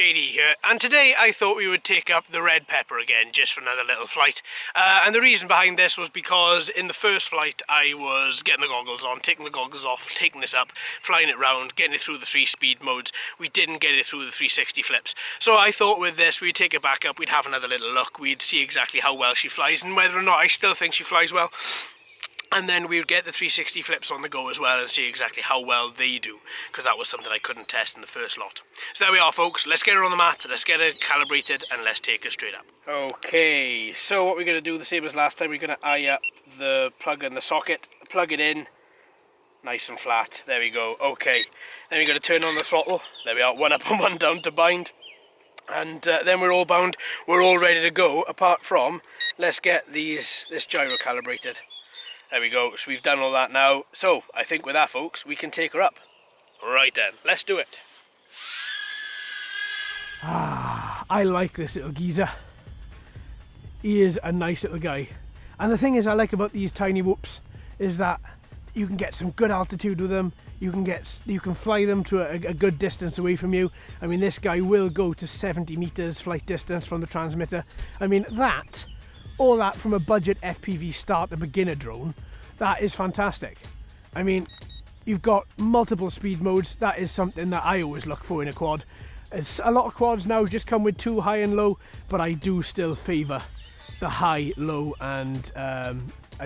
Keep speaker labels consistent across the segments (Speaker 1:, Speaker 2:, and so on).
Speaker 1: JD here, and today I thought we would take up the red pepper again, just for another little flight. And the reason behind this was because in the first flight I was getting the goggles on, taking the goggles off, taking this up, flying it round, getting it through the 3 speed modes. We didn't get it through the 360 flips. So I thought with this we'd take it back up, we'd have another little look, we'd see exactly how well she flies and whether or not I still think she flies well. And then we would get the 360 flips on the go as well and see exactly how well they do, because that was something I couldn't test in the first lot. So there we are, folks. Let's get her on the mat, let's get her calibrated, and let's take her straight up. Okay, so what we're going to do the same as last time, we're going to eye up the plug in the socket, plug it in, nice and flat, there we go. Okay, then we're going to turn on the throttle, there we are, one up and one down to bind. And then we're all bound, we're all ready to go, apart from, let's get this gyro calibrated. There we go, so we've done all that now. So, I think with that, folks, we can take her up. Right then, let's do it. I like this little geezer. He is a nice little guy. And the thing I like about these tiny whoops is that you can get some good altitude with them. You can fly them to a good distance away from you. I mean, this guy will go to 70 meters flight distance from the transmitter. I mean, all that from a budget FPV starter beginner drone, that is fantastic. I mean, you've got multiple speed modes. That is something that I always look for in a quad. A lot of quads now just come with 2 high and low, but I do still favour the high, low and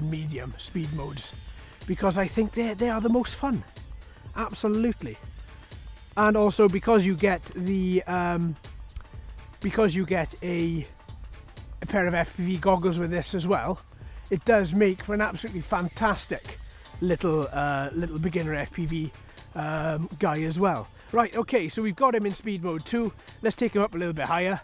Speaker 1: medium speed modes, because I think they are the most fun. Absolutely. And also because you get a pair of FPV goggles with this as well, it does make for an absolutely fantastic little beginner FPV guy as well. Right, okay, so we've got him in speed mode 2. Let's take him up a little bit higher.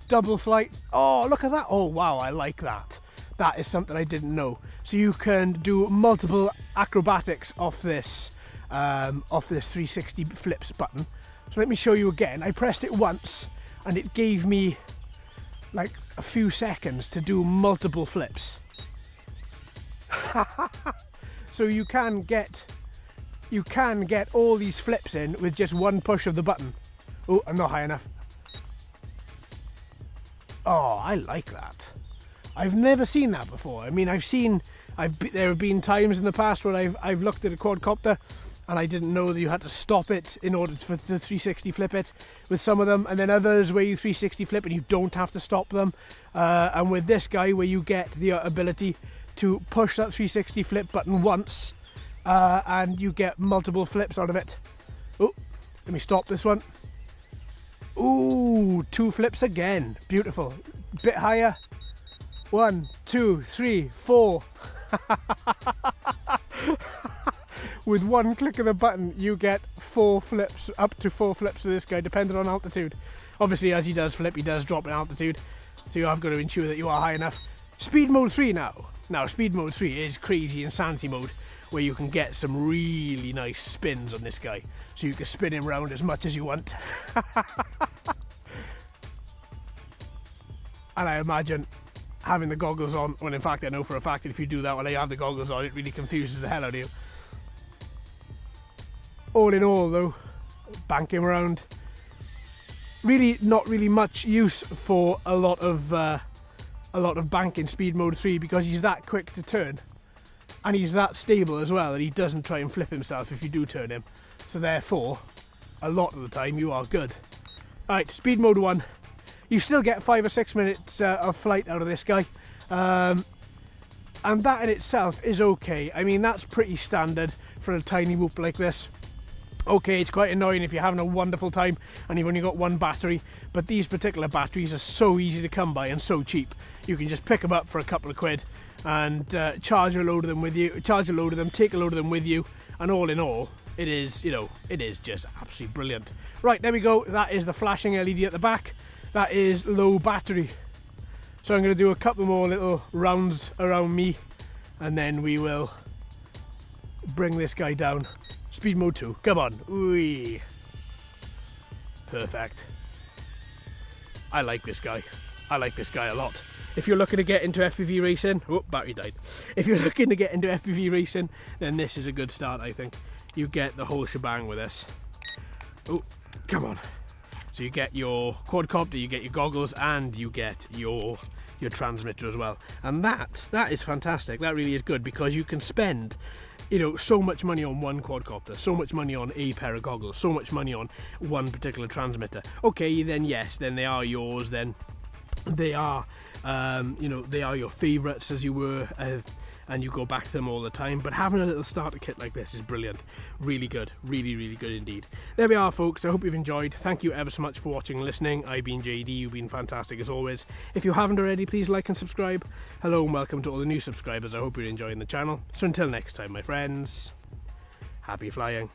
Speaker 1: Double flight. Oh, look at that. Oh wow, I like that. That is something I didn't know. So you can do multiple acrobatics off this 360 flips button. So let me show you again. I pressed it once and it gave me like a few seconds to do multiple flips. So you can get all these flips in with just one push of the button. Oh, I'm not high enough. Oh, I like that. I've never seen that before. I mean, there have been times in the past where I've looked at a quadcopter and I didn't know that you had to stop it in order for the 360 flip it with some of them, and then others where you 360 flip and you don't have to stop them. And with this guy, where you get the ability to push that 360 flip button once and you get multiple flips out of it. Oh, let me stop this one. Ooh, 2 flips again. Beautiful. Bit higher. 1, 2, 3, 4. With one click of the button, you get 4 flips, up to 4 flips of this guy, depending on altitude. Obviously, as he does flip, he does drop in altitude, so you have got to ensure that you are high enough. Speed mode 3 now. Now, speed mode 3 is crazy insanity mode, where you can get some really nice spins on this guy, so you can spin him around as much as you want. And I imagine having the goggles on, well, in fact I know for a fact that if you do that when you have the goggles on, it really confuses the hell out of you. All in all though, bank him around. Really not really much use for a lot of banking speed mode 3, because he's that quick to turn and he's that stable as well, and he doesn't try and flip himself if you do turn him, so therefore a lot of the time you are good. Alright, speed mode 1. You still get 5 or 6 minutes of flight out of this guy, and that in itself is okay. I mean, that's pretty standard for a tiny whoop like this. Okay, it's quite annoying if you're having a wonderful time and you've only got 1 battery, but these particular batteries are so easy to come by and so cheap. You can just pick them up for a couple of quid and charge a load of them, take a load of them with you, and all in all, it is just absolutely brilliant. Right, there we go. That is the flashing LED at the back. That is low battery. So I'm going to do a couple more little rounds around me, and then we will bring this guy down. Speed mode 2, come on. Ooh. Perfect. I like this guy. I like this guy a lot. If you're looking to get into FPV racing, oh, battery died. If you're looking to get into FPV racing, then this is a good start, I think. You get the whole shebang with this. Oh, come on. So you get your quadcopter, you get your goggles, and you get your transmitter as well. And that is fantastic. That really is good, because you can spend, you know, so much money on one quadcopter, so much money on a pair of goggles, so much money on one particular transmitter. Okay, then yes, then they are yours, then they are, you know, they are your favourites, as you were, and you go back to them all the time. But having a little starter kit like this is brilliant. Really good, really good indeed. There we are, folks. I hope you've enjoyed. Thank you ever so much for watching and listening. I've been JD. You've been fantastic as always. If you haven't already, please like and subscribe. Hello and welcome to all the new subscribers. I hope you're enjoying the channel. So until next time, my friends, happy flying.